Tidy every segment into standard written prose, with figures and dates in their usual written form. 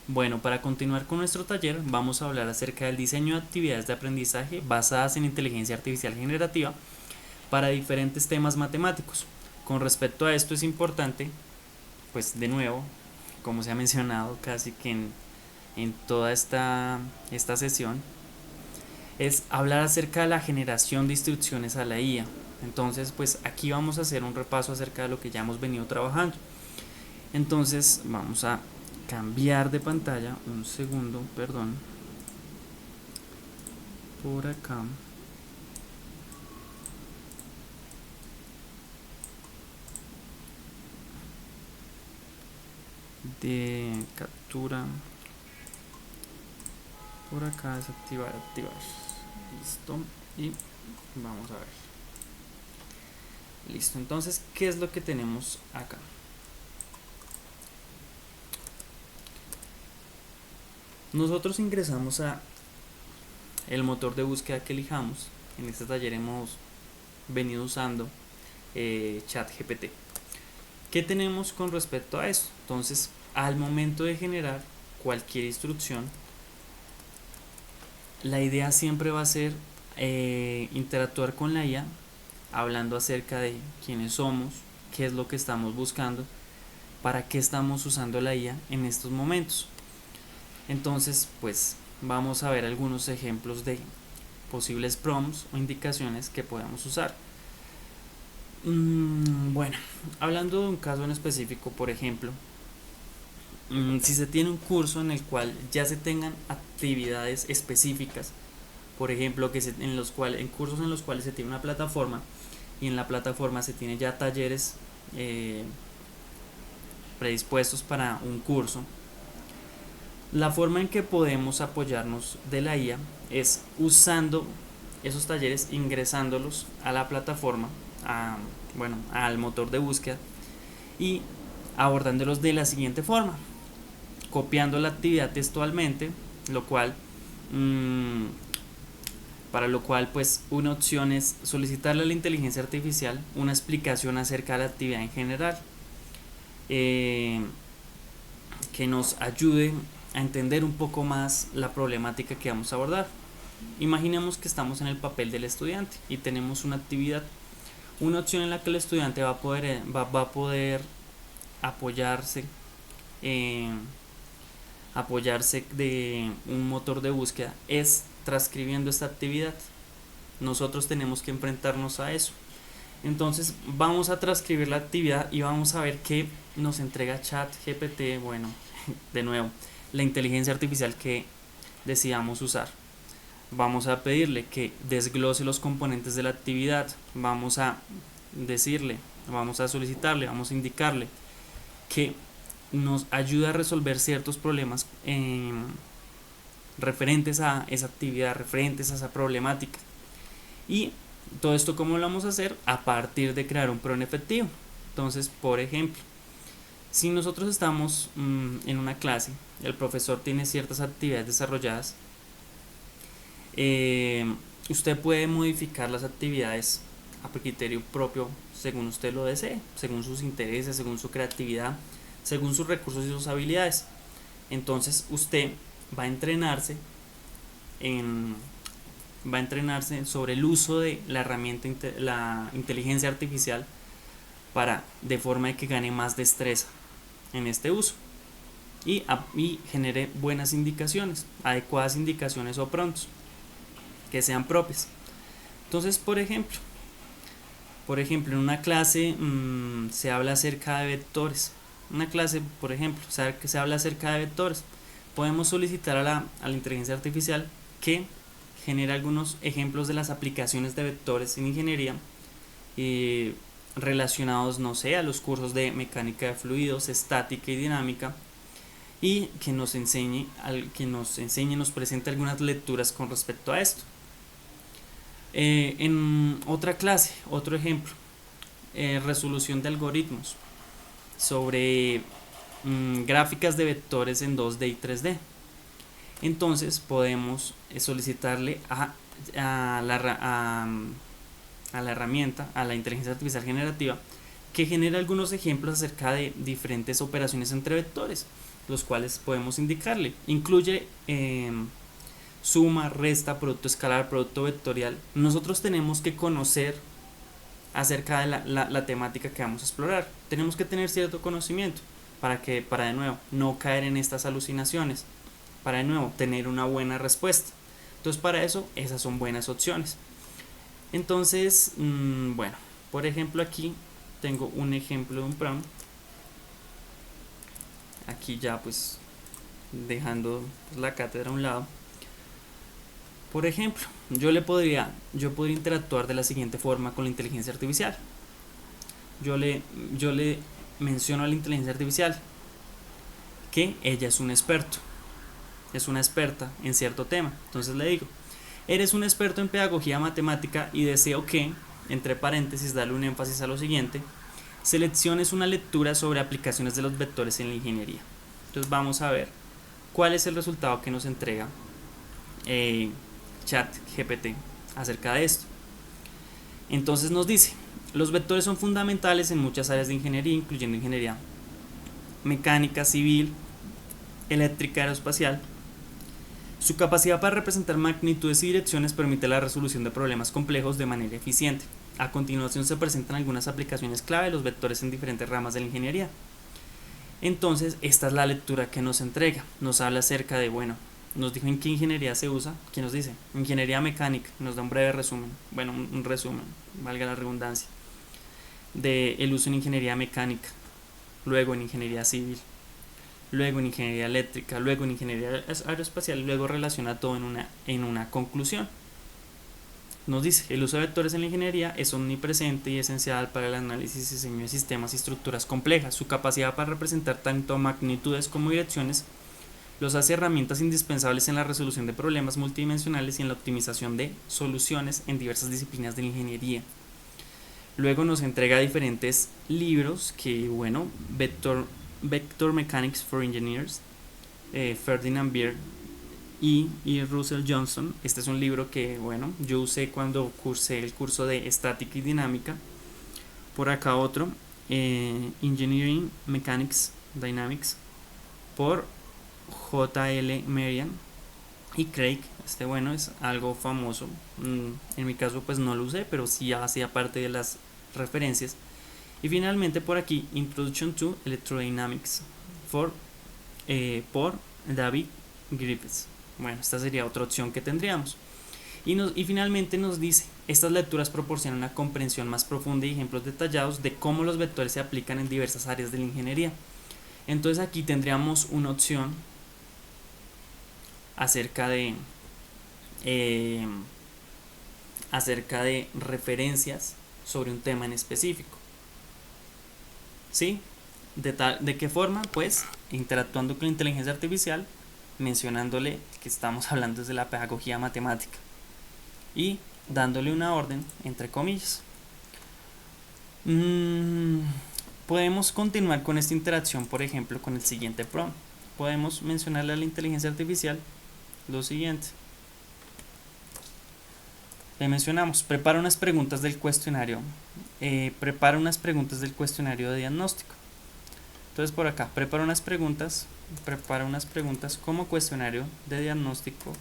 Bueno, para continuar con nuestro taller vamos a hablar acerca del diseño de actividades de aprendizaje basadas en inteligencia artificial generativa para diferentes temas matemáticos. Con respecto a esto es importante, pues de nuevo, como se ha mencionado casi que en toda esta sesión, es hablar acerca de la generación de instrucciones a la IA. Entonces, pues aquí vamos a hacer un repaso acerca de lo que ya hemos venido trabajando. Entonces, vamos a cambiar de pantalla, un segundo, perdón, por acá, de captura, por acá, desactivar, activar, listo, y vamos a ver, listo. Entonces, ¿qué es lo que tenemos acá? Nosotros ingresamos a el motor de búsqueda que elijamos. En este taller hemos venido usando ChatGPT. ¿Qué tenemos con respecto a eso? Entonces, al momento de generar cualquier instrucción, la idea siempre va a ser interactuar con la IA, hablando acerca de quiénes somos, qué es lo que estamos buscando, para qué estamos usando la IA en estos momentos. Entonces, pues vamos a ver algunos ejemplos de posibles prompts o indicaciones que podemos usar. Bueno, hablando de un caso en específico, por ejemplo, si se tiene un curso en el cual ya se tengan actividades específicas, por ejemplo, en cursos en los cuales se tiene una plataforma y en la plataforma se tiene ya talleres predispuestos para un curso, la forma en que podemos apoyarnos de la IA es usando esos talleres, ingresándolos a la plataforma, al motor de búsqueda y abordándolos de la siguiente forma: copiando la actividad textualmente, lo cual para lo cual pues una opción es solicitarle a la inteligencia artificial una explicación acerca de la actividad en general, eh, que nos ayude a entender un poco más la problemática que vamos a abordar. Imaginemos que estamos en el papel del estudiante y tenemos una actividad, una opción en la que el estudiante va a poder apoyarse, eh, apoyarse de un motor de búsqueda es transcribiendo esta actividad. Nosotros tenemos que enfrentarnos a eso. Entonces vamos a transcribir la actividad y vamos a ver qué nos entrega ChatGPT. Bueno, de nuevo, la inteligencia artificial que decidamos usar. Vamos a pedirle que desglose los componentes de la actividad. Vamos a decirle, vamos a solicitarle, vamos a indicarle que nos ayude a resolver ciertos problemas referentes a esa actividad, referentes a esa problemática. Y todo esto, ¿cómo lo vamos a hacer? A partir de crear un prompt efectivo. Entonces, por ejemplo, si nosotros estamos en una clase, el profesor tiene ciertas actividades desarrolladas, usted puede modificar las actividades a criterio propio según usted lo desee, según sus intereses, según su creatividad, según sus recursos y sus habilidades. Entonces usted va a entrenarse en va a entrenarse sobre el uso de la herramienta, la inteligencia artificial, para de forma de que gane más destreza en este uso y genere buenas indicaciones, adecuadas indicaciones o prompts que sean propias. Entonces, por ejemplo, en una clase se habla acerca de vectores. Una clase, por ejemplo, se habla acerca de vectores. Podemos solicitar a la inteligencia artificial que genere algunos ejemplos de las aplicaciones de vectores en ingeniería, relacionados, no sé, a los cursos de mecánica de fluidos, estática y dinámica, y que nos enseñe, nos presente algunas lecturas con respecto a esto. En otra clase, otro ejemplo, resolución de algoritmos sobre gráficas de vectores en 2D y 3D. Entonces podemos solicitarle a la herramienta, a la inteligencia artificial generativa, que genere algunos ejemplos acerca de diferentes operaciones entre vectores. los cuales podemos indicarle. Incluye suma, resta, producto escalar, producto vectorial. Nosotros tenemos que conocer acerca de la temática que vamos a explorar. Tenemos que tener cierto conocimiento para de nuevo no caer en estas alucinaciones, para de nuevo tener una buena respuesta. Entonces para eso esas son buenas opciones. Entonces, bueno, por ejemplo aquí tengo un ejemplo de un prompt. Aquí ya pues dejando la cátedra a un lado. Por ejemplo, yo podría interactuar de la siguiente forma con la inteligencia artificial. Yo le menciono a la inteligencia artificial que ella es un experto, es una experta en cierto tema. Entonces le digo, eres un experto en pedagogía matemática y deseo que, entre paréntesis, darle un énfasis a lo siguiente: selecciones una lectura sobre aplicaciones de los vectores en la ingeniería. Entonces vamos a ver cuál es el resultado que nos entrega ChatGPT acerca de esto. Entonces nos dice: los vectores son fundamentales en muchas áreas de ingeniería, incluyendo ingeniería mecánica, civil, eléctrica, aeroespacial. Su capacidad para representar magnitudes y direcciones permite la resolución de problemas complejos de manera eficiente. A continuación se presentan algunas aplicaciones clave de los vectores en diferentes ramas de la ingeniería. Entonces esta es la lectura que nos entrega. Nos habla acerca de, bueno, nos dijo en qué ingeniería se usa. ¿Qué nos dice? Ingeniería mecánica. Nos da un breve resumen, bueno, un resumen, valga la redundancia, de el uso en ingeniería mecánica, luego en ingeniería civil, luego en ingeniería eléctrica, luego en ingeniería aeroespacial, y luego relaciona todo en una conclusión. Nos dice: el uso de vectores en la ingeniería es omnipresente y esencial para el análisis y diseño de sistemas y estructuras complejas. Su capacidad para representar tanto magnitudes como direcciones los hace herramientas indispensables en la resolución de problemas multidimensionales y en la optimización de soluciones en diversas disciplinas de la ingeniería. Luego nos entrega diferentes libros que, bueno, Vector Mechanics for Engineers, Ferdinand Beer y Russell Johnson. Este es un libro que, bueno, yo usé cuando cursé el curso de estática y dinámica. Por acá otro, Engineering Mechanics Dynamics, por J.L. Merian y Craig. Este, bueno, es algo famoso. En mi caso pues no lo usé, pero sí hacía parte de las referencias. Y finalmente por aquí, Introduction to Electrodynamics por David Griffiths. Bueno, esta sería otra opción que tendríamos. Y finalmente nos dice: estas lecturas proporcionan una comprensión más profunda y ejemplos detallados de cómo los vectores se aplican en diversas áreas de la ingeniería. Entonces aquí tendríamos una opción acerca de referencias sobre un tema en específico. ¿Sí? ¿De qué forma? Pues interactuando con la inteligencia artificial, mencionándole que estamos hablando desde la pedagogía matemática y dándole una orden, entre comillas. Podemos continuar con esta interacción, por ejemplo, con el siguiente prompt. Podemos mencionarle a la inteligencia artificial lo siguiente. Le mencionamos: prepara unas preguntas del cuestionario. Prepara unas preguntas del cuestionario de diagnóstico. Entonces por acá, prepara unas preguntas como cuestionario de diagnóstico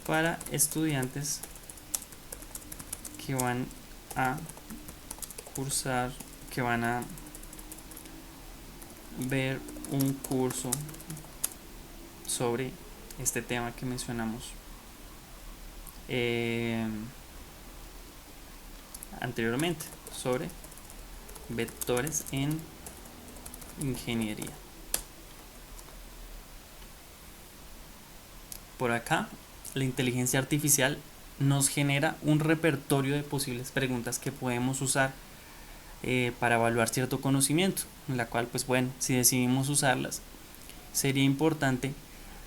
para estudiantes que van a cursar, que van a ver un curso sobre este tema que mencionamos anteriormente, sobre vectores en ingeniería. Por acá, la inteligencia artificial nos genera un repertorio de posibles preguntas que podemos usar para evaluar cierto conocimiento, en la cual, pues bueno, si decidimos usarlas, sería importante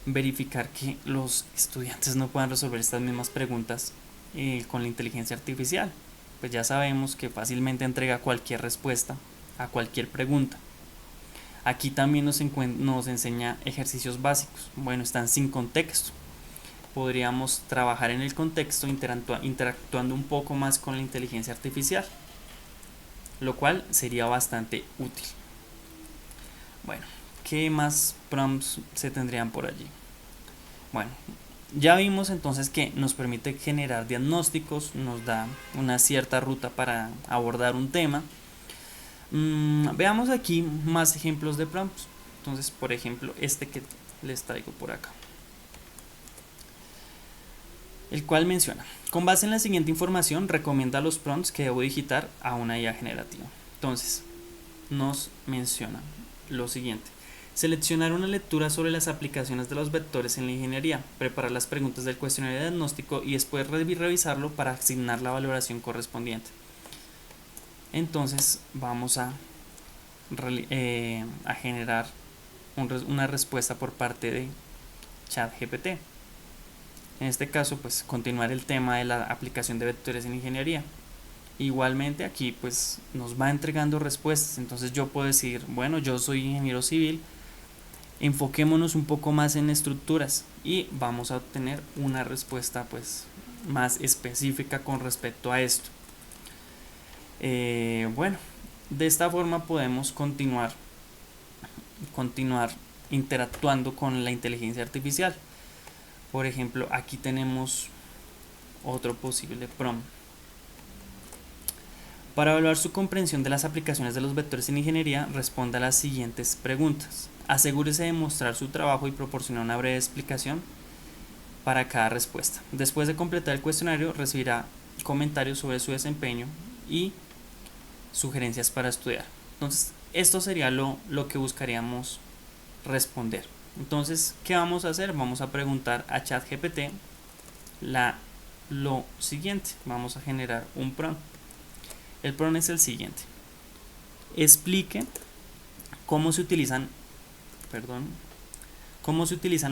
verificar que los estudiantes no puedan resolver estas mismas preguntas con la inteligencia artificial. Pues ya sabemos que fácilmente entrega cualquier respuesta a cualquier pregunta. Aquí también nos enseña ejercicios básicos. Bueno, están sin contexto. Podríamos trabajar en el contexto interactuando un poco más con la inteligencia artificial, lo cual sería bastante útil. Bueno, ¿qué más prompts se tendrían por allí? Bueno, ya vimos entonces que nos permite generar diagnósticos, nos da una cierta ruta para abordar un tema. Veamos aquí más ejemplos de prompts. Entonces, por ejemplo, este que les traigo por acá, el cual menciona: con base en la siguiente información, recomienda los prompts que debo digitar a una IA generativa. Entonces, nos menciona lo siguiente: seleccionar una lectura sobre las aplicaciones de los vectores en la ingeniería, preparar las preguntas del cuestionario de diagnóstico y después revisarlo para asignar la valoración correspondiente. Entonces vamos a generar una respuesta por parte de ChatGPT. En este caso, pues continuar el tema de la aplicación de vectores en ingeniería. Igualmente aquí pues nos va entregando respuestas. Entonces yo puedo decir, bueno, yo soy ingeniero civil, enfoquémonos un poco más en estructuras, y vamos a obtener una respuesta pues más específica con respecto a esto. Bueno, de esta forma podemos continuar interactuando con la inteligencia artificial. Por ejemplo, aquí tenemos otro posible prompt: para evaluar su comprensión de las aplicaciones de los vectores en ingeniería, responda a las siguientes preguntas. Asegúrese de mostrar su trabajo y proporcionar una breve explicación para cada respuesta. Después de completar el cuestionario, recibirá comentarios sobre su desempeño y sugerencias para estudiar. Entonces, esto sería lo que buscaríamos responder. Entonces, ¿qué vamos a hacer? Vamos a preguntar a ChatGPT lo siguiente. Vamos a generar un prompt. El prompt es el siguiente: explique cómo se utilizan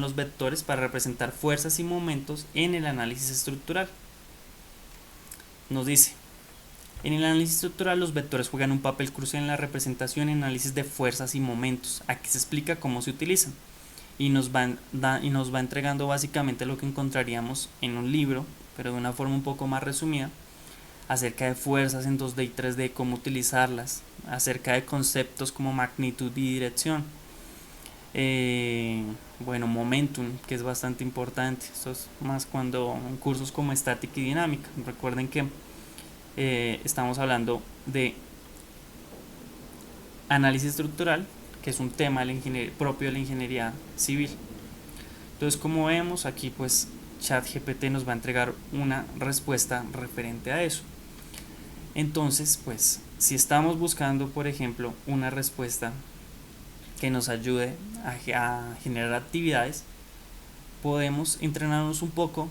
los vectores para representar fuerzas y momentos en el análisis estructural. Nos dice: en el análisis estructural, los vectores juegan un papel crucial en la representación y análisis de fuerzas y momentos. Aquí se explica cómo se utilizan, y nos va entregando básicamente lo que encontraríamos en un libro, pero de una forma un poco más resumida, acerca de fuerzas en 2D y 3D, cómo utilizarlas, acerca de conceptos como magnitud y dirección. Bueno, momentum, que es bastante importante. Esto es más cuando en cursos como estática y dinámica. Recuerden que estamos hablando de análisis estructural, que es un tema propio de la ingeniería civil. Entonces, como vemos aquí, pues ChatGPT nos va a entregar una respuesta referente a eso. Entonces, pues si estamos buscando, por ejemplo, una respuesta que nos ayude a generar actividades, podemos entrenarnos un poco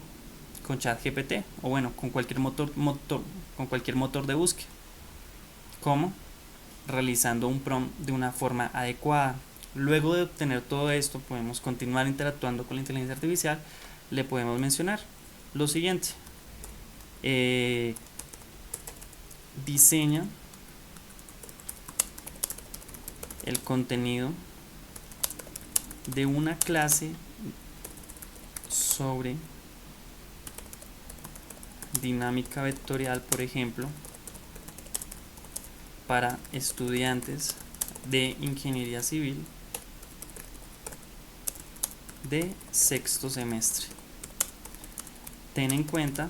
con ChatGPT, o bueno, con cualquier motor de búsqueda. ¿Cómo? Realizando un prompt de una forma adecuada. Luego de obtener todo esto, podemos continuar interactuando con la inteligencia artificial. Le podemos mencionar lo siguiente: diseña el contenido de una clase sobre dinámica vectorial, por ejemplo, para estudiantes de ingeniería civil de sexto semestre. Ten en cuenta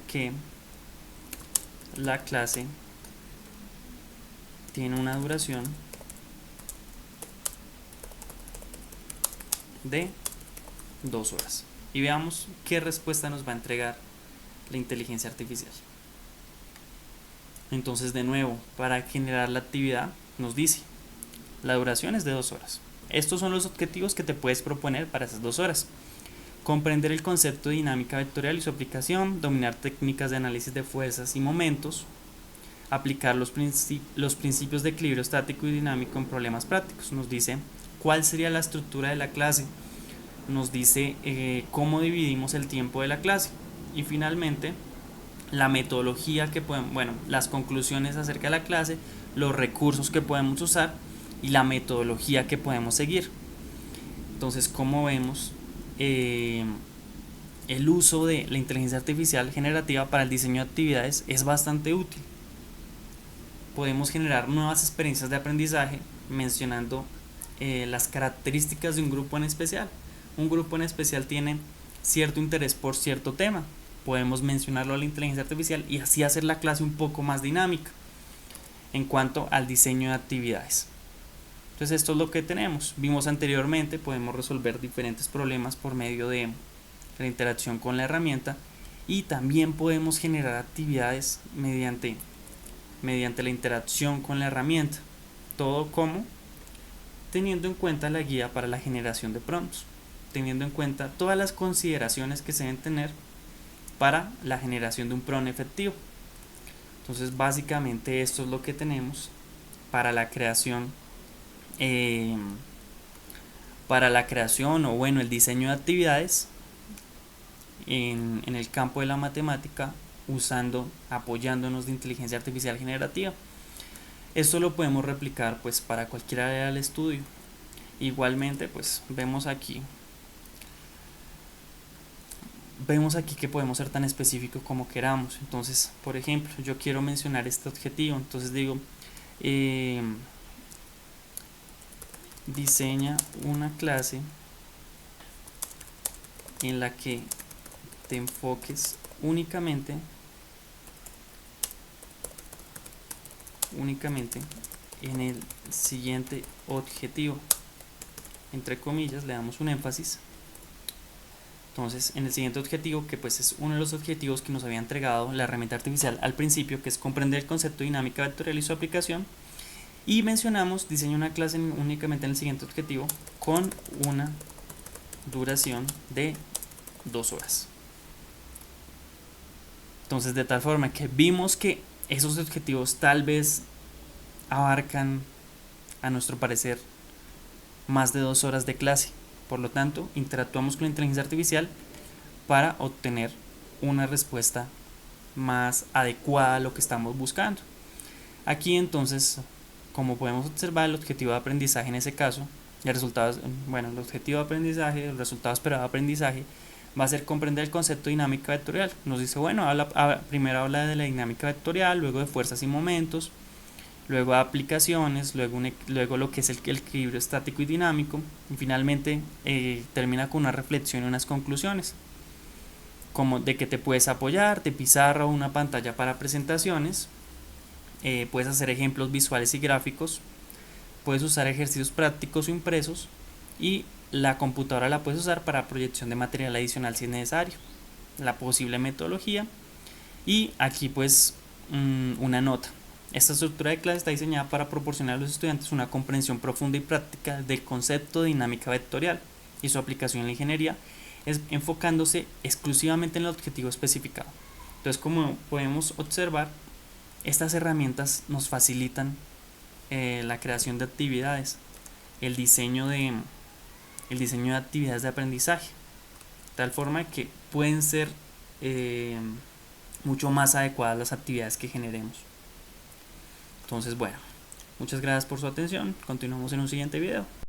que la clase tiene una duración de 2 horas. Y veamos qué respuesta nos va a entregar la inteligencia artificial. Entonces, de nuevo, para generar la actividad, nos dice: la duración es de 2 horas. Estos son los objetivos que te puedes proponer para esas 2 horas: comprender el concepto de dinámica vectorial y su aplicación, dominar técnicas de análisis de fuerzas y momentos, aplicar los principios de equilibrio estático y dinámico en problemas prácticos. Nos dice cuál sería la estructura de la clase, nos dice cómo dividimos el tiempo de la clase, y finalmente la metodología que las conclusiones acerca de la clase, los recursos que podemos usar y la metodología que podemos seguir. Entonces, como vemos, el uso de la inteligencia artificial generativa para el diseño de actividades es bastante útil. podemos generar nuevas experiencias de aprendizaje mencionando las características de un grupo en especial. Un grupo en especial tiene cierto interés por cierto tema. Podemos mencionarlo a la inteligencia artificial y así hacer la clase un poco más dinámica en cuanto al diseño de actividades. Entonces esto es lo que tenemos. Vimos anteriormente, podemos resolver diferentes problemas por medio de la interacción con la herramienta y también podemos generar actividades mediante la interacción con la herramienta. Todo como teniendo en cuenta la guía para la generación de prompts, teniendo en cuenta todas las consideraciones que se deben tener para la generación de un prompt efectivo. Entonces básicamente esto es lo que tenemos para la creación o bueno, el diseño de actividades en el campo de la matemática apoyándonos de inteligencia artificial generativa. Esto lo podemos replicar pues para cualquier área del estudio. Igualmente pues vemos aquí que podemos ser tan específicos como queramos. Entonces, por ejemplo, yo quiero mencionar este objetivo, entonces digo diseña una clase en la que te enfoques únicamente en el siguiente objetivo, entre comillas le damos un énfasis. Entonces en el siguiente objetivo, que pues es uno de los objetivos que nos había entregado la herramienta artificial al principio, que es comprender el concepto de dinámica vectorial y su aplicación, y mencionamos diseña una clase únicamente en el siguiente objetivo con una duración de 2 horas. Entonces de tal forma que vimos que esos objetivos tal vez abarcan, a nuestro parecer, más de 2 horas de clase. Por lo tanto, interactuamos con la inteligencia artificial para obtener una respuesta más adecuada a lo que estamos buscando. Aquí entonces, como podemos observar, el objetivo de aprendizaje en ese caso, el objetivo de aprendizaje, el resultado esperado de aprendizaje, va a ser comprender el concepto de dinámica vectorial. Nos dice, bueno, primero habla de la dinámica vectorial, luego de fuerzas y momentos, luego de aplicaciones, luego lo que es el equilibrio estático y dinámico, y finalmente termina con una reflexión y unas conclusiones, como de que te puedes apoyar de pizarra o una pantalla para presentaciones, puedes hacer ejemplos visuales y gráficos, puedes usar ejercicios prácticos o impresos, y la computadora la puedes usar para proyección de material adicional si es necesario, la posible metodología, y aquí pues una nota. Esta estructura de clase está diseñada para proporcionar a los estudiantes una comprensión profunda y práctica del concepto de dinámica vectorial y su aplicación en la ingeniería, enfocándose exclusivamente en el objetivo especificado. Entonces, como podemos observar, estas herramientas nos facilitan la creación de actividades, el diseño de actividades de aprendizaje, de tal forma que pueden ser mucho más adecuadas las actividades que generemos. Entonces, bueno, muchas gracias por su atención. Continuamos en un siguiente video.